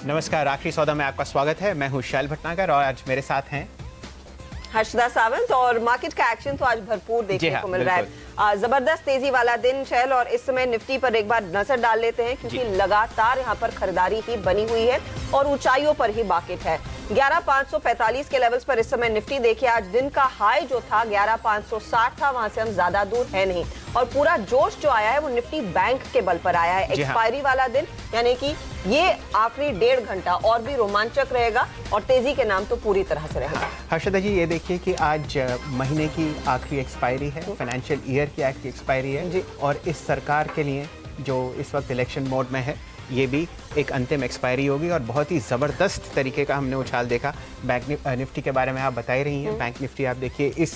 नमस्कार, आखिरी सौदा में आपका स्वागत है। मैं हूं शैल भटनागर और आज मेरे साथ हैं हर्षदा सावंत। और मार्केट का एक्शन तो आज भरपूर देखने को मिल रहा है। जबरदस्त तेजी वाला दिन शैल, और इस समय निफ्टी पर एक बार नजर डाल लेते हैं क्योंकि लगातार यहां पर खरीदारी ही बनी हुई है और ऊंचाइयों पर ही मार्केट है। 11,545 के लेवल्स पर इस समय निफ्टी देखिए। आज दिन का हाई जो था 11,560 था, वहां से हम ज्यादा दूर है नहीं। और पूरा जोश जो आया है वो निफ्टी बैंक के बल पर आया है। एक्सपायरी वाला दिन, यानी कि ये आखिरी 1.5 घंटा और भी रोमांचक रहेगा और तेजी के नाम तो पूरी तरह से रहेगा। हर्षदा जी, ये देखिए कि आज महीने की आखिरी एक्सपायरी है, फाइनेंशियल ईयर की आखिरी एक्सपायरी है जी। और इस सरकार के लिए जो इस वक्त इलेक्शन मोड में है, ये भी एक अंतिम एक्सपायरी होगी और बहुत ही ज़बरदस्त तरीके का हमने उछाल देखा। बैंक निफ्टी के बारे में आप बता ही रही हैं। बैंक निफ्टी आप देखिए इस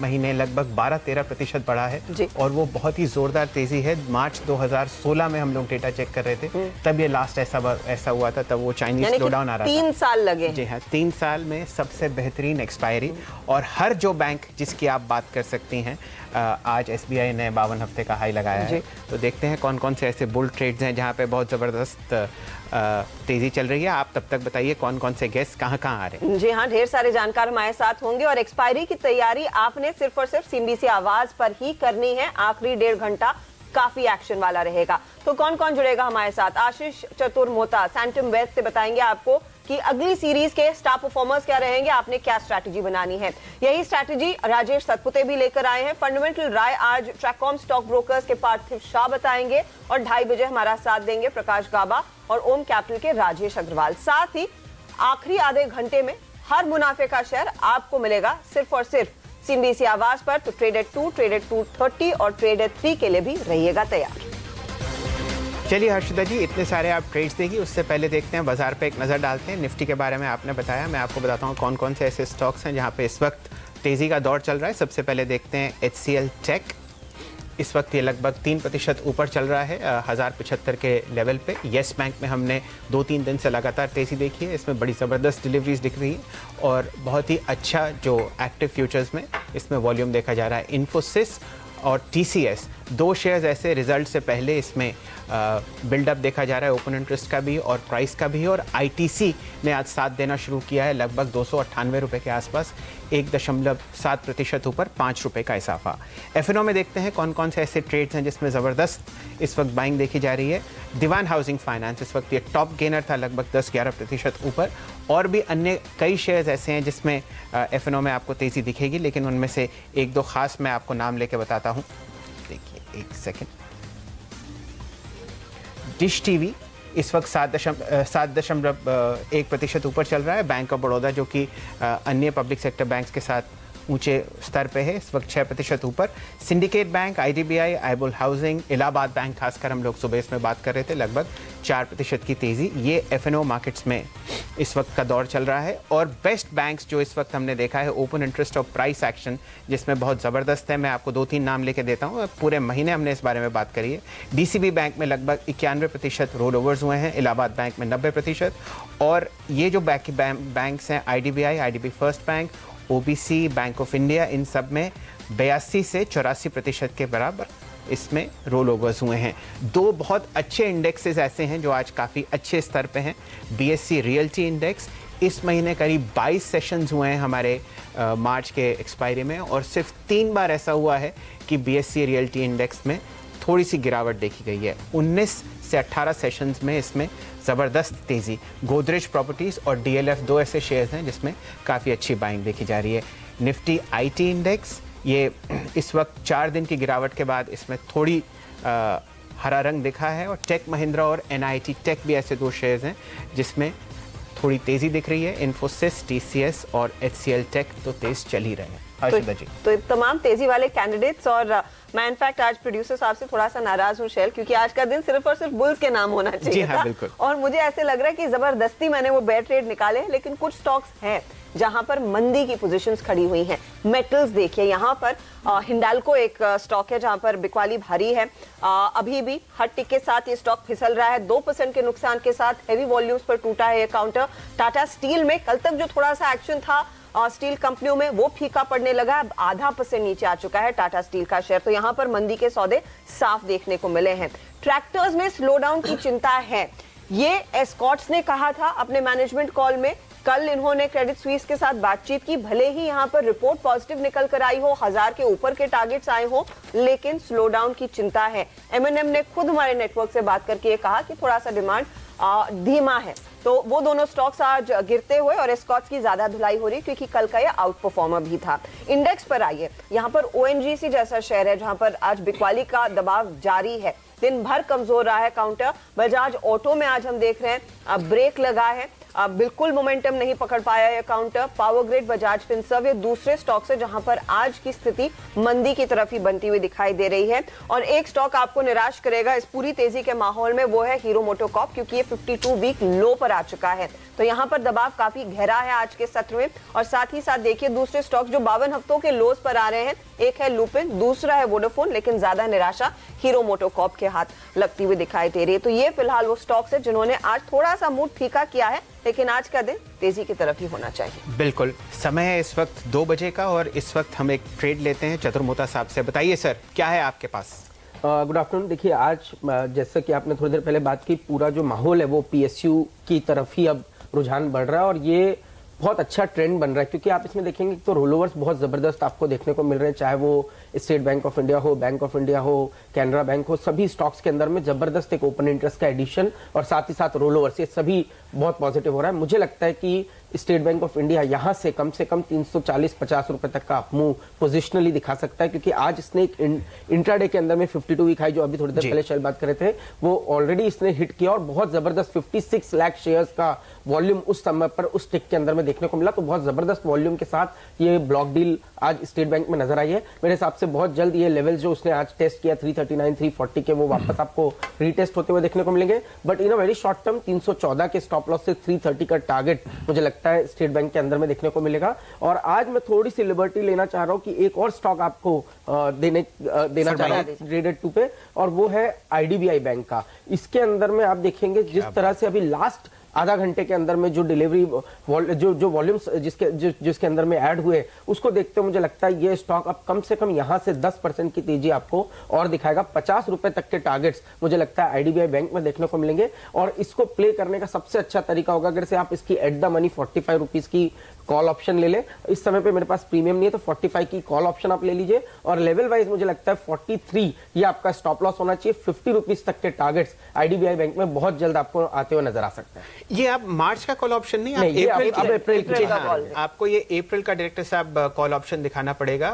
महीने लगभग 12-13% बढ़ा है और वो बहुत ही जोरदार तेजी है। मार्च 2016 में हम लोग डेटा चेक कर रहे थे, तब ये लास्ट ऐसा हुआ था, तब वो चाइनीज स्लोडाउन आ रहा था। 3 साल लगे। जी हाँ, 3 साल में सबसे बेहतरीन एक्सपायरी। और हर जो बैंक जिसकी आप बात कर सकती हैं, आज एसबीआई ने 52 हफ्ते का हाई लगाया है। तो देखते हैं कौन कौन से ऐसे बुल ट्रेड्स हैं जहाँ पे बहुत ज़बरदस्त तेजी चल रही है। आप तब तक बताइए कौन कौन से गेस्ट कहाँ कहाँ आ रहे हैं। जी हाँ, ढेर सारे जानकार हमारे साथ होंगे और एक्सपायरी की तैयारी आपने सिर्फ और सिर्फ सीएनबीसी आवाज पर ही करनी है। आखिरी 1.5 घंटा काफी एक्शन वाला रहेगा। तो कौन कौन जुड़ेगा हमारे साथ? आशीष चतुर्मोता सैंटम वेल्थ से बताएंगे आपको कि अगली सीरीज के स्टार परफॉर्मर्स क्या रहेंगे, आपने क्या स्ट्रैटेजी बनानी है। यही स्ट्रैटेजी राजेश सतपुते भी लेकर आए हैं। फंडामेंटल राय आज ट्रैककॉम स्टॉक ब्रोकर्स के पार्थिव शाह बताएंगे और 2:30 बजे हमारा साथ देंगे प्रकाश गाबा और ओम कैपिटल के राजेश अग्रवाल। साथ ही आखिरी आधे घंटे में हर मुनाफे का शेयर आपको मिलेगा सिर्फ और सिर्फ सीएनबीसी आवाज पर। तो ट्रेडेड 2, ट्रेडेड 230 और ट्रेडेड 3 के लिए भी रहिएगा तैयार। चलिए हर्षदा जी, इतने सारे आप ट्रेड्स देगी, उससे पहले देखते हैं बाजार पे एक नज़र डालते हैं। निफ्टी के बारे में आपने बताया, मैं आपको बताता हूँ कौन कौन से ऐसे स्टॉक्स हैं जहाँ पे इस वक्त तेज़ी का दौर चल रहा है। सबसे पहले देखते हैं HCL टेक। इस वक्त ये लगभग 3% ऊपर चल रहा है 1075 के लेवल पे। येस बैंक में हमने 2-3 दिन से लगातार तेज़ी देखी है, इसमें बड़ी ज़बरदस्त डिलीवरीज दिख रही है और बहुत ही अच्छा जो एक्टिव फ्यूचर्स में इसमें वॉल्यूम देखा जा रहा है। इन्फोसिस और TCS 2 शेयर्स ऐसे रिजल्ट से पहले इसमें बिल्डअप देखा जा रहा है, ओपन इंटरेस्ट का भी और प्राइस का भी। और ITC ने आज साथ देना शुरू किया है, लगभग 298 रुपये के आसपास, 1.7% ऊपर, 5 रुपये का इजाफा। FNO में देखते हैं कौन कौन से ऐसे ट्रेड्स हैं जिसमें ज़बरदस्त इस वक्त बाइंग देखी जा रही है। दीवान हाउसिंग फाइनेंस इस वक्त ये टॉप गेनर था, लगभग 10-11% ऊपर। और भी अन्य कई शेयर्स ऐसे हैं जिसमें FNO में आपको तेज़ी दिखेगी, लेकिन उनमें से 1-2 खास मैं आपको नाम लेके बताता हूँ। देखिए 1 सेकेंड। डिश टीवी इस वक्त 7.1% ऊपर चल रहा है। बैंक ऑफ बड़ौदा जो कि अन्य पब्लिक सेक्टर बैंक्स के साथ ऊंचे स्तर पे है, इस वक्त 6% ऊपर। Syndicate Bank, IDBI, Ibull Housing, Allahabad Bank, खासकर हम लोग सुबह इसमें बात कर रहे थे, लगभग 4% की तेज़ी। ये FNO मार्केट्स में इस वक्त का दौर चल रहा है। और बेस्ट बैंक्स जो इस वक्त हमने देखा है, ओपन इंटरेस्ट और प्राइस एक्शन जिसमें बहुत ज़बरदस्त है। मैं आपको 2-3 नाम लेके देता हूँ, पूरे महीने हमने इस बारे में बात करी है। DCB बैंक में लगभग 91% रोल ओवर्स हुए हैं, इलाहाबाद बैंक में 90%। और ये जो बैंक्स हैं, IDBI, IDB First Bank, OBC, Bank of India, इन सब में 82 से 84% के बराबर इसमें रोल ओवर्स हुए हैं। 2 बहुत अच्छे इंडेक्सेस ऐसे हैं जो आज काफ़ी अच्छे स्तर पे हैं। BSE रियल्टी इंडेक्स, इस महीने करीब 22 सेशंस हुए हैं हमारे मार्च के एक्सपायरी में, और सिर्फ 3 बार ऐसा हुआ है कि BSE रियल्टी इंडेक्स में थोड़ी सी गिरावट देखी गई है। 19 से 18 सेशंस में इसमें ज़बरदस्त तेज़ी। गोदरेज प्रॉपर्टीज़ और DLF 2 ऐसे शेयर्स हैं जिसमें काफ़ी अच्छी बाइंग देखी जा रही है। निफ्टी IT इंडेक्स, ये इस वक्त 4 दिन की गिरावट के बाद इसमें थोड़ी हरा रंग दिखा है। और टेक महिंद्रा और NIT टेक भी ऐसे 2 शेयर्स हैं जिसमें थोड़ी तेज़ी दिख रही है। इन्फोसिस, TCS और HCL टेक तो तेज़ चल ही रहे हैं। तो तमाम तेजी वाले कैंडिडेट्स। और मैं इनफैक्ट आज प्रोड्यूसर साहब से थोड़ा सा नाराज हूँ शैल, क्योंकि आज का दिन सिर्फ और सिर्फ बुल्स के नाम होना चाहिए था। बिल्कुल। और मुझे ऐसे लग रहा है कि जबरदस्ती मैंने वो बेयर ट्रेड निकाले, लेकिन कुछ स्टॉक्स हैं जहां पर मंदी की पोजीशंस खड़ी हुई हैं। मेटल्स देखिए, यहाँ पर हिंडाल्को एक स्टॉक है जहां पर बिकवाली भारी है। अभी भी हर टिक के साथ ये स्टॉक फिसल रहा है, 2% के नुकसान के साथ हेवी वॉल्यूम्स पर टूटा है ये काउंटर। टाटा स्टील में कल तक जो थोड़ा सा एक्शन था स्टील कंपनियों में, वो फीका पड़ने लगा, अब 0.5% नीचे आ चुका है टाटा स्टील का शेयर। तो यहाँ पर मंदी के सौदे साफ देखने को मिले हैं। ट्रैक्टर्स में स्लो डाउन की चिंता है। ये एस्कॉर्ट्स ने कहा था अपने मैनेजमेंट कॉल में। कल इन्होंने क्रेडिट स्विस के साथ बातचीत की, भले ही यहां पर रिपोर्ट पॉजिटिव निकल कर आई हो, 1000 के ऊपर के टारगेट्स आए हो, लेकिन स्लो डाउन की चिंता है। M&M ने खुद हमारे नेटवर्क से बात करके ये कहा कि थोड़ा सा डिमांड धीमा है। तो वो दोनों स्टॉक्स आज गिरते हुए और एस्कॉर्ट्स की ज्यादा धुलाई हो रही क्योंकि कल का ये आउट परफॉर्मर भी था। इंडेक्स पर आइए, यहाँ पर ONGC जैसा शेयर है जहां पर आज बिकवाली का दबाव जारी है, दिन भर कमजोर रहा है काउंटर। बजाज ऑटो में आज हम देख रहे हैं ब्रेक लगा है, बिल्कुल मोमेंटम नहीं पकड़ पाया है counter. Power grid, Bajaj Finserv, ये दूसरे स्टॉक से जहां पर आज की स्थिति मंदी की तरफ ही बनती हुई दिखाई दे रही है। और एक स्टॉक आपको निराश करेगा इस पूरी तेजी के माहौल में, वो है हीरो मोटोकॉर्प, क्योंकि ये 52 वीक लो पर आ चुका है। तो यहाँ पर दबाव काफी गहरा है आज के सत्र में। और साथ ही साथ देखिए दूसरे स्टॉक जो 52 हफ्तों के लोस पर आ रहे हैं, एक है लुपिन, दूसरा है वोडाफोन, लेकिन ज्यादा निराशा हीरो मोटोकॉर्प के हाथ लगती हुई दिखाई दे रही है। तो ये फिलहाल वो स्टॉक्स है जिन्होंने आज थोड़ा सा मूड फीका किया है, लेकिन आज का दिन तेजी की तरफ ही होना चाहिए। बिल्कुल, समय है इस वक्त 2 बजे का और इस वक्त हम एक ट्रेड लेते हैं चतुर मोहता साहब से। बताइए सर, क्या है आपके पास? Good afternoon. देखिए आज जैसा कि आपने थोड़ी देर पहले बात की, पूरा जो माहौल है वो PSU की तरफ ही अब रुझान बढ़ रहा है और ये बहुत अच्छा ट्रेंड बन रहा है, क्योंकि आप इसमें देखेंगे तो रोलोवर्स बहुत जबरदस्त आपको देखने को मिल रहे हैं, चाहे वो स्टेट बैंक ऑफ इंडिया हो, बैंक ऑफ इंडिया हो, कैनरा बैंक हो, सभी स्टॉक्स के अंदर में जबरदस्त एक ओपन इंटरेस्ट का एडिशन और साथ ही साथ रोलोवर्स, ये सभी बहुत पॉजिटिव हो रहा है। मुझे लगता है कि स्टेट बैंक ऑफ इंडिया यहां से कम 340-50 रुपए तक का मूव पोजिशनली दिखा सकता है, क्योंकि आज इसने एक इंट्राडे के अंदर में 52 वीक हाई जो अभी थोड़ी देर पहले शायद बात कर रहे थे, वो ऑलरेडी इसने हिट किया और बहुत जबरदस्त 56 लाख शेयर्स का वॉल्यूम उस समय पर उस टिक के अंदर में देखने को मिला। तो बहुत जबरदस्त वॉल्यूम के साथ ये ब्लॉक डील आज स्टेट बैंक में नजर आई है। मेरे हिसाब से बहुत जल्द ये लेवल जो उसने आज टेस्ट किया 339, 340 के, वो वापस आपको रीटेस्ट होते हुए देखने को मिलेंगे। But in a very short term 314 के स्टॉप लॉस से 330 का टारगेट मुझे लगता है स्टेट बैंक के अंदर में देखने को मिलेगा। और आज मैं थोड़ी सी लिबर्टी लेना चाह रहा हूं कि एक और स्टॉक आपको देना चाह रहा हूं ट्रेडेड 2 पे, और वो है IDBI बैंक का। इसके अंदर में आप देखेंगे जिस तरह से अभी लास्ट आधा घंटे के अंदर में जो डिलीवरी जो वॉल्यूम्स जिसके अंदर में ऐड हुए, उसको देखते हुए मुझे लगता है ये स्टॉक अब कम से कम यहां से 10% की तेजी आपको और दिखाएगा। 50 रुपए तक के टारगेट्स मुझे लगता है IDBI बैंक में देखने को मिलेंगे। और इसको प्ले करने का सबसे अच्छा तरीका होगा अगर से आप इसकी एट द मनी 45 रुपीज की कॉल ऑप्शन ले ले। इस समय पे मेरे पास प्रीमियम नहीं है तो 45 की कॉल ऑप्शन आप ले लीजिए। और लेवल वाइज मुझे लगता है 43 ये आपका स्टॉप लॉस होना चाहिए। 50 रुपीज तक के टारगेट्स IDBI बैंक में बहुत जल्द आपको आते हुए नजर आ सकते हैं। ये आप मार्च का कॉल ऑप्शन नहीं, आप अप्रैल का कॉल, आपको ये अप्रैल का डायरेक्टर साहब कॉल ऑप्शन दिखाना पड़ेगा।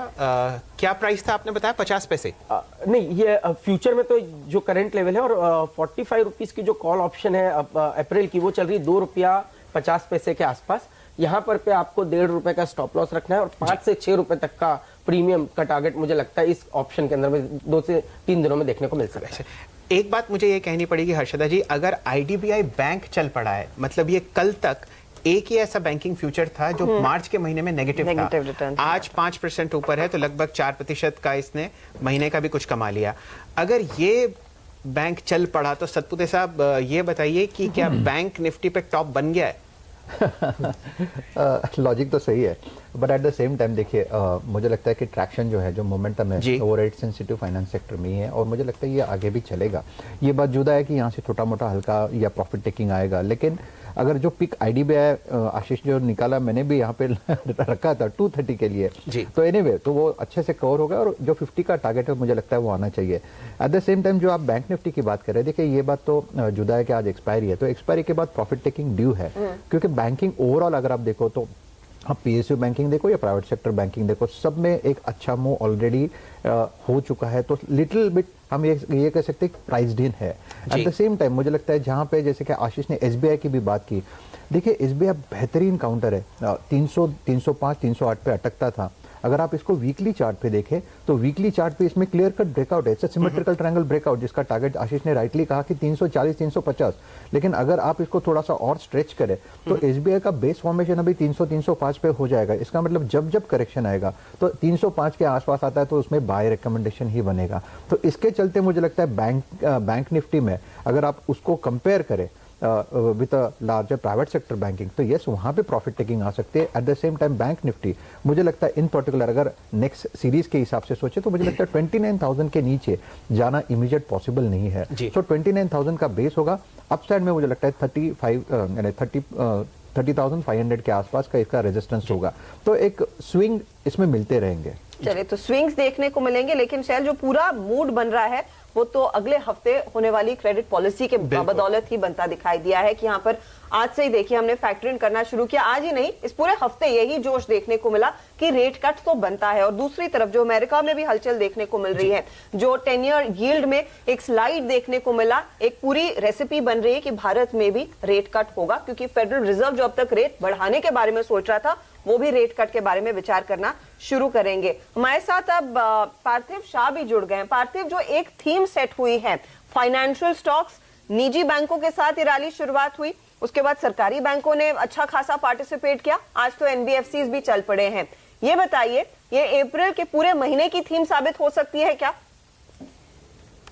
क्या प्राइस था आपने बताया? 50 पैसे? नहीं, ये फ्यूचर में तो जो करंट लेवल है, और 45 रुपीज की जो कॉल ऑप्शन है अप्रैल की, वो चल रही है 2 रुपया 50 पैसे के आसपास। यहाँ पर पे आपको 1.5 रुपए का स्टॉप लॉस रखना है और 5 से 6 रुपए तक का प्रीमियम का टारगेट मुझे लगता है इस ऑप्शन के अंदर में 2 से 3 दिनों में देखने को मिल सकता है। एक बात मुझे ये कहनी पड़ेगी हर्षदा जी, अगर IDBI बैंक चल पड़ा है, मतलब ये कल तक एक ही ऐसा बैंकिंग फ्यूचर था जो मार्च के महीने में नेगेटिव था, आज 5% ऊपर है, तो लगभग 4% का इसने महीने का भी कुछ कमा लिया। अगर ये बैंक चल पड़ा तो सतपुते साहब ये बताइए कि क्या बैंक निफ्टी पे टॉप बन गया है? लॉजिक तो सही है, but at the same time देखिए मुझे लगता है कि ट्रैक्शन जो है, जो मोमेंटम है, वो रेट सेंसिटिव फाइनेंस सेक्टर में ही है और मुझे लगता है ये आगे भी चलेगा। ये बात जुदा है कि यहाँ से छोटा मोटा हल्का या प्रॉफिट टेकिंग आएगा, लेकिन अगर जो पिक IDBI आशीष जो निकाला, मैंने भी यहाँ पे रखा था 230 के लिए, तो एनीवे तो वो अच्छे से कवर होगा और जो 50 का टारगेट है मुझे लगता है वो आना चाहिए। एट द सेम टाइम जो आप बैंक निफ्टी की बात कर रहे हैं, देखिए ये बात तो जुदा है कि आज एक्सपायरी है, तो एक्सपायरी के बाद प्रॉफिट टेकिंग ड्यू है, क्योंकि बैंकिंग ओवरऑल अगर आप देखो तो आप PSU बैंकिंग देखो या प्राइवेट सेक्टर बैंकिंग देखो, सब में एक अच्छा मूव ऑलरेडी हो चुका है। तो लिटिल बिट हम ये कह सकते हैं प्राइस्ड इन है। एट द सेम टाइम मुझे लगता है जहां पे जैसे कि आशीष ने SBI की भी बात की, देखिए SBI बेहतरीन काउंटर है, 300, 305, 308 पे अटकता था। अगर आप इसको वीकली चार्ट पे देखें तो वीकली चार्ट पे इसमें क्लियर कट ब्रेकआउट है, सिमेट्रिकल ट्रायंगल ब्रेकआउट, जिसका टारगेट आशीष ने राइटली कहा कि 340, 350। लेकिन अगर आप इसको थोड़ा सा और स्ट्रेच करें तो SBI का बेस फॉर्मेशन अभी 300, 305 पे हो जाएगा। इसका मतलब जब जब करेक्शन आएगा तो 305 के आसपास आता है तो उसमें बाय रिकमेंडेशन ही बनेगा। तो इसके चलते मुझे लगता है बैंक निफ्टी में अगर आप उसको कंपेयर करें with a larger private sector banking, तो यस वहाँ पे प्रॉफिट टेकिंग आ सकती है। At the same time bank Nifty मुझे लगता है इन पर्टिकुलर अगर नेक्स्ट सीरीज के हिसाब से सोचे तो मुझे लगता है 29,000 के नीचे जाना इमीडिएट पॉसिबल नहीं है। सो 29,000 का बेस होगा, अपसाइड में मुझे लगता है 30,500 के आसपास का इसका रेजिस्टेंस होगा, तो एक स्विंग इसमें मिलते रहेंगे। चलिए, तो स्विंग्स देखने को मिलेंगे, लेकिन शैल जो पूरा मूड बन रहा है वो तो अगले हफ्ते होने वाली क्रेडिट पॉलिसी के बदौलत ही बनता दिखाई दिया है कि यहाँ पर आज से ही देखिए हमने फैक्टरिंग करना शुरू किया। आज ही नहीं, इस पूरे हफ्ते यही जोश देखने को मिला कि रेट कट तो बनता है। और दूसरी तरफ जो अमेरिका में भी हलचल देखने को मिल रही है, जो 10 ईयर यील्ड में एक स्लाइड देखने को मिला, एक पूरी रेसिपी बन रही है कि भारत में भी रेट कट होगा, क्योंकि फेडरल रिजर्व जो अब तक रेट बढ़ाने के बारे में सोच रहा था वो भी रेट कट के बारे में विचार करना शुरू करेंगे। हमारे साथ अब पार्थिव शाह भी जुड़ गए। पार्थिव, जो एक थीम सेट हुई है, फाइनेंशियल स्टॉक्स, निजी बैंकों के साथ ये रैली शुरुआत हुई, उसके बाद सरकारी बैंकों ने अच्छा खासा पार्टिसिपेट किया, आज तो एनबीएफसीज भी चल पड़े हैं। ये बताइए, ये अप्रैल के पूरे महीने की थीम साबित हो सकती है क्या?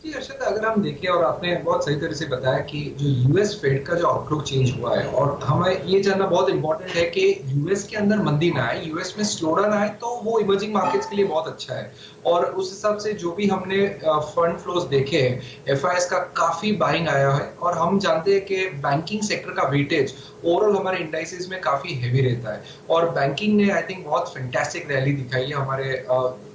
जी अर्षद, अगर हम देखें, और आपने बहुत सही तरह से बताया कि जो यूएस फेड का जो आउटलुक चेंज हुआ है, और हमें ये जानना बहुत इंपॉर्टेंट है कि यूएस के अंदर मंदी ना आए, यूएस में स्लोडाउन आए तो वो इमर्जिंग मार्केट्स के लिए बहुत अच्छा है। और उस हिसाब से जो भी हमने फंड फ्लोज देखे हैं, एफआईएस का काफी बाइंग आया है, और हम जानते हैं कि बैंकिंग सेक्टर का वेटेज ओवरऑल हमारे इंडाइसेस में काफी हैवी रहता है, और बैंकिंग ने आई थिंक बहुत फैंटास्टिक रैली दिखाई है हमारे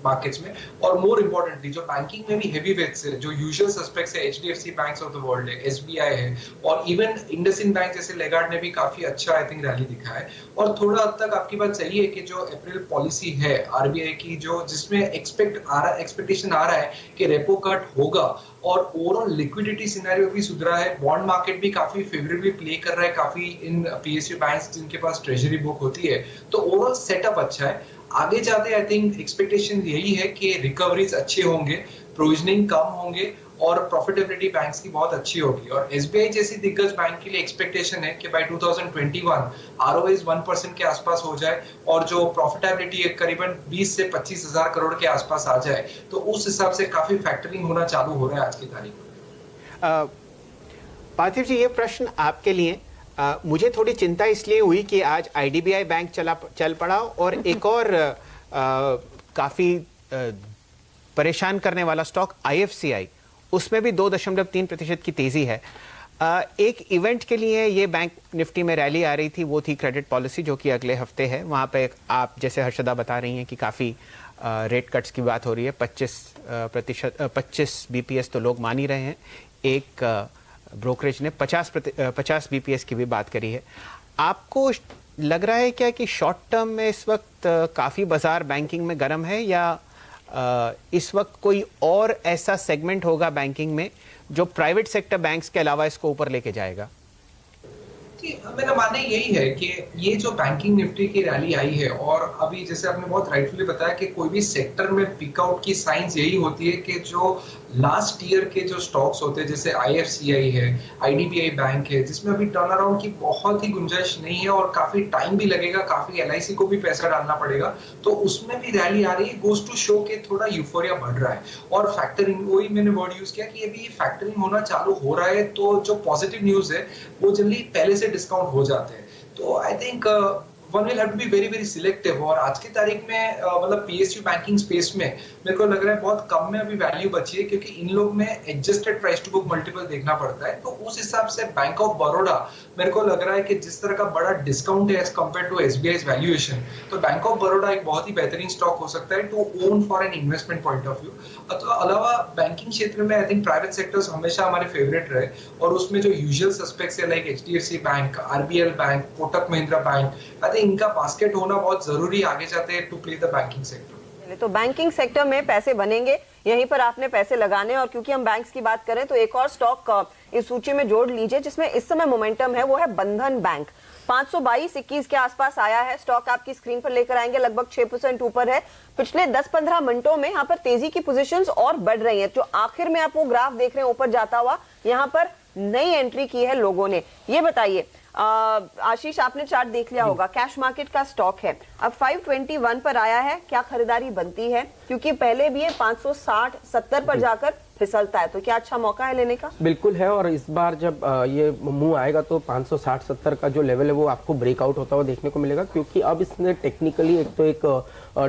मार्केट्स में। और मोर इम्पोर्टेंटली जो बैंकिंग में भी हैवी वेट्स है, जो यूजुअल सस्पेक्ट्स है, HDFC banks of the world है, एसबीआई है, और इवन इंडसइंड बैंक जैसे लेगार्ड ने भी काफी अच्छा आई थिंक रैली दिखा है। और थोड़ा हद तक आपकी बात सही है कि जो अप्रैल पॉलिसी है आरबीआई की, जो जिसमें एक्सपेक्टेशन आ रहा है कि रेपो कट होगा, और ओवरऑल लिक्विडिटी सिनेरियो भी सुधरा है, बॉन्ड मार्केट भी काफी फेवरेबली प्ले कर रहा है काफी इन पीएसयू बैंक्स जिनके पास ट्रेजरी बुक होती है, तो ओवरऑल सेटअप अच्छा है। आगे जाते आई थिंक एक्सपेक्टेशन यही है कि रिकवरीज अच्छे होंगे, प्रोविजनिंग कम होंगे, और प्रॉफिटेबिलिटी बैंक्स की बहुत अच्छी होगी। और एसबीआई जैसी दिग्गज बैंक के लिए एक्सपेक्टेशन है कि बाय 2021 आरओएस 1% के आसपास हो जाए, और जो प्रॉफिटेबिलिटी करीबन 20 से 25 हजार करोड़ के आसपास आ जाए, तो उस हिसाब से काफी फैक्टरिंग होना चालू हो रहा है आज की तारीख में। पार्थिव जी, ये प्रश्न आपके लिए, मुझे थोड़ी चिंता इसलिए हुई कि आज आईडीबीआई बैंक चल पड़ा, और एक और काफी परेशान करने वाला स्टॉक आईएफसीआई, उसमें भी 2.3% की तेजी है। एक इवेंट के लिए ये बैंक निफ्टी में रैली आ रही थी, वो थी क्रेडिट पॉलिसी, जो कि अगले हफ्ते है। वहाँ पे आप जैसे हर्षदा बता रही हैं कि काफ़ी रेट कट्स की बात हो रही है, 25 बीपीएस तो लोग मान ही रहे हैं। एक ब्रोकरेज ने 50 बीपीएस की भी बात करी है। आपको लग रहा है क्या कि शॉर्ट टर्म में इस वक्त काफ़ी बाजार बैंकिंग में गर्म है, या इस वक्त कोई और ऐसा सेगमेंट होगा बैंकिंग में जो प्राइवेट सेक्टर बैंक्स के अलावा इसको ऊपर लेके जाएगा? मेरा मानना यही है कि ये जो बैंकिंग निफ्टी की रैली आई है, और अभी जैसे आपने बहुत राइटफुली बताया कि कोई भी सेक्टर में पिकआउट की साइंस यही होती है कि जो लास्ट ईयर के जो स्टॉक्स होते हैं, जैसे आईएफसीआई है, आईडीबीआई बैंक है, जिसमें अभी टर्न अराउंड की बहुत ही गुंजाइश नहीं है और काफी टाइम भी लगेगा, काफी एलआईसी को भी पैसा डालना पड़ेगा, तो उसमें भी रैली आ रही है, गोज टू शो के थोड़ा यूफोरिया बढ़ रहा है। और फैक्टरिंग, वही मैंने वर्ड यूज किया कि अभी फैक्टरिंग होना चालू हो रहा है, तो जो पॉजिटिव न्यूज है वो जल्दी पहले से डिस्काउंट हो जाते हैं। तो I think one will have to be very very selective. और आज की तारीख में मतलब पीएसयू बैंकिंग स्पेस में मेरे को लग रहा है बहुत कम में अभी वैल्यू बची है, क्योंकि इन लोग में adjusted price to book multiple देखना पड़ता है। तो उस हिसाब से बैंक ऑफ बड़ौदा मेरे को लग रहा है कि जिस तरह का बड़ा डिस्काउंट है as compare to SBI's valuation, तो बैंक ऑफ बड़ौदा एक बहुत ही बेहतरीन स्टॉक हो सकता है to own for an investment point of view. तो अलावा बैंकिंग क्षेत्र में आई थिंक प्राइवेट सेक्टर्स हमेशा हमारे फेवरेट रहे, और उसमें जो यूजुअल सस्पेक्ट्स है like HDFC bank, RBL bank, Kotak Mahindra bank, I think इनका बास्केट होना बहुत जरूरी आगे जाते हैं to play the banking sector. तो बैंकिंग सेक्टर में पैसे बनेंगे, यहीं पर आपने पैसे लगाने। और क्योंकि हम बैंक्स की बात करें तो एक और स्टॉक इस सूची में जोड़ लीजिए जिसमें इस समय मोमेंटम है, वो है बंधन बैंक। 522.21 के आसपास आया है, स्टॉक आपकी स्क्रीन पर लेकर आएंगे, लगभग 6% ऊपर है। पिछले 10-15 मिनटों में यहाँ पर तेजी की पोजीशंस और बढ़ रही हैं। जो आखिर में आप वो ग्राफ देख रहे हैं ऊपर जाता हुआ, यहाँ पर नई एंट्री की है लोगों ने। ये बताइए आशीष, आपने चार्ट देख लिया होगा, कैश मार्केट का स्टॉक है, अब 521 पर आया है, क्या खरीदारी बनती है? क्योंकि पहले भी ये 560-70 पर जाकर फिसलता है, तो क्या अच्छा मौका है लेने का? बिल्कुल है, और इस बार जब ये मूव आएगा तो 560-70 का जो लेवल है वो आपको ब्रेकआउट होता हुआ देखने को मिलेगा, क्योंकि अब इसने टेक्निकली एक तो एक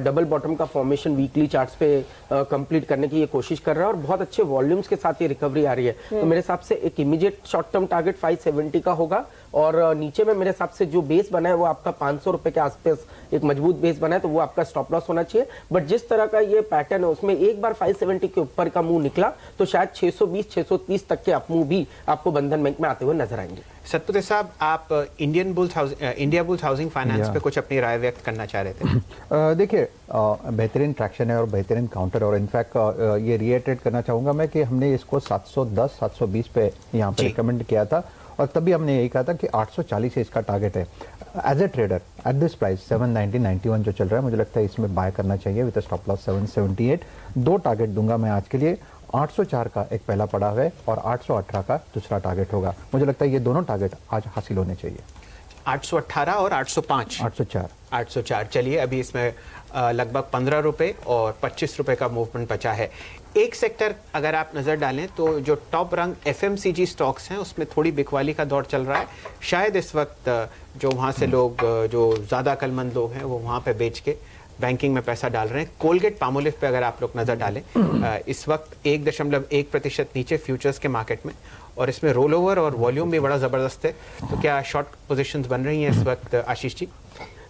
डबल बॉटम का फॉर्मेशन वीकली चार्ट्स पे कंप्लीट करने की ये कोशिश कर रहा है और बहुत अच्छे वॉल्यूम्स के साथ ये रिकवरी आ रही है। तो मेरे हिसाब से एक इमीडिएट शॉर्ट टर्म टारगेट 570 का होगा, और नीचे में मेरे हिसाब से जो बेस बना है वो आपका 500 रुपए के आसपास एक मजबूत बेस बना है, तो वो आपका स्टॉप लॉस होना चाहिए। बट जिस तरह का ये पैटर्न है उसमें एक बार 570 के ऊपर का मूव निकला तो शायद 620-630 तक के अप मूव भी आपको बंधन बैंक में आते हुए नजर आएंगे। सतपुते साहब, आप इंडिया बुल्स हाउसिंग फाइनेंस पे कुछ अपनी राय व्यक्त करना चाह रहे थे? देखिए, बेहतरीन ट्रैक्शन है और बेहतरीन काउंटर, और इनफैक्ट ये रिएटरेट करना चाहूंगा मैं कि हमने इसको 710-720 पे यहाँ पे रिकमेंड किया था, और तभी हमने यही कहा था कि 840 इसका टारगेट है। As a trader at this price 790-91 जो चल रहा है, मुझे लगता है इसमें बाय करना चाहिए विद स्टॉप लॉस 778। दो टारगेट दूंगा मैं आज के लिए, 804 का एक पहला पड़ा है और 818 का दूसरा टारगेट होगा। मुझे लगता है ये दोनों टारगेट आज हासिल होने चाहिए। 818 और 805? 804। चलिए, अभी इसमें लगभग 15 रुपए और 25 रुपए का मूवमेंट बचा है। एक सेक्टर अगर आप नजर डालें तो जो टॉप रंग एफएमसीजी स्टॉक्स हैं उसमें थोड़ी बिकवाली का दौर चल रहा है। शायद इस वक्त जो वहां से लोग, जो ज्यादा अक्लमंद लोग हैं, वो वहां पे बेच के बैंकिंग में पैसा डाल रहे हैं। कोलगेट पामोलिव पे अगर आप लोग नजर डालें, इस वक्त 1.1% नीचे फ्यूचर्स के मार्केट में, और इसमें रोल ओवर और वॉल्यूम भी बड़ा जबरदस्त है। तो क्या शॉर्ट पोजीशंस बन रही हैं इस वक्त आशीष जी?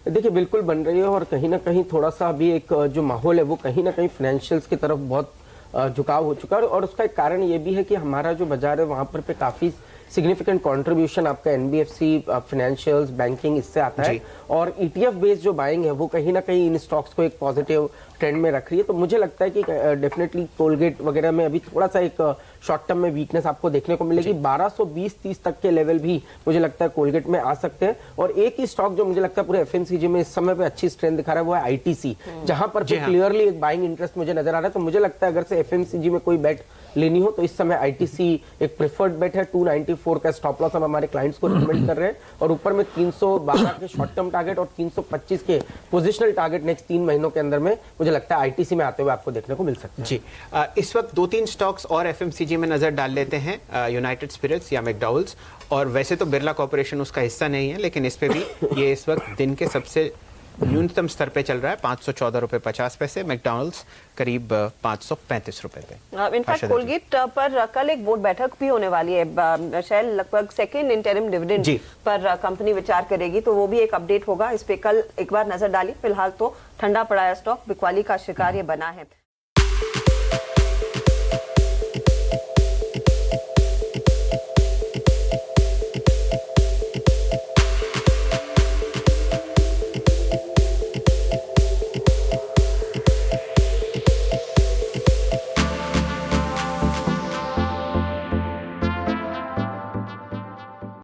देखिए, बिल्कुल बन रही है, और कहीं ना कहीं थोड़ा सा अभी एक जो माहौल है वो कहीं ना कहीं फाइनेंशियल्स की तरफ बहुत झुकाव हो चुका है, और उसका एक कारण ये भी है कि हमारा जो बाजार है वहां पर पे काफी सिग्निफिकेंट कंट्रीब्यूशन आपका एनबीएफसी, फाइनेंशियल्स, बैंकिंग इससे आता है, और ईटीएफ बेस्ड जो बाइंग है वो कहीं ना कहीं इन स्टॉक्स को एक पॉजिटिव ट्रेंड में रख रही है। तो मुझे लगता है कि डेफिनेटली कोलगेट वगैरह में अभी थोड़ा सा एक शॉर्ट टर्म में वीकनेस आपको देखने को मिलेगी। 1220-30 तक के लेवल भी मुझे लगता है कोलगेट में आ सकते हैं। और एक ही स्टॉक जो मुझे लगता है पूरे एफएमसीजी में इस समय पे अच्छी स्ट्रेंथ दिखा रहा है वो है आईटीसी, जहां पर क्लियरली एक बाइंग इंटरेस्ट मुझे नजर आ रहा है। तो मुझे लगता है अगर से एफएमसीजी में कोई बेट लेनी हो तो इस समय आईटीसी एक प्रेफर्ड बेट है। 294 का स्टॉप लॉस हम हमारे क्लाइंट्स को रिकमेंड कर रहे हैं, और ऊपर में 312 के शॉर्ट टर्म टारगेट और 325 के पोजिशनल टारगेट नेक्स्ट 3 महीनों के अंदर में मुझे लगता है आईटीसी में आते हुए आपको देखने को मिल सकता है। जी, इस वक्त 2-3 स्टॉक्स और एफएमसीजी में नजर डाल लेते हैं, यूनाइटेड स्पिरिट्स या मैकडॉवेल्स। और वैसे तो बिरला कॉर्पोरेशन उसका हिस्सा नहीं है, लेकिन इस पे भी ये इस वक्त दिन के सबसे न्यूनतम स्तर पे चल रहा है, 514 रुपए 50 पैसे। मैकडॉनल्ड्स करीब 535 रुपए पे। इनफैक्ट कोलगेट पर कल एक बोर्ड बैठक भी होने वाली है, शायद लगभग second interim dividend per company विचार करेगी, तो वो भी एक अपडेट होगा। इस पे कल एक बार नजर डाली। फिलहाल तो ठंडा पड़ा है स्टॉक, बिकवाली का शिकार ये बना है।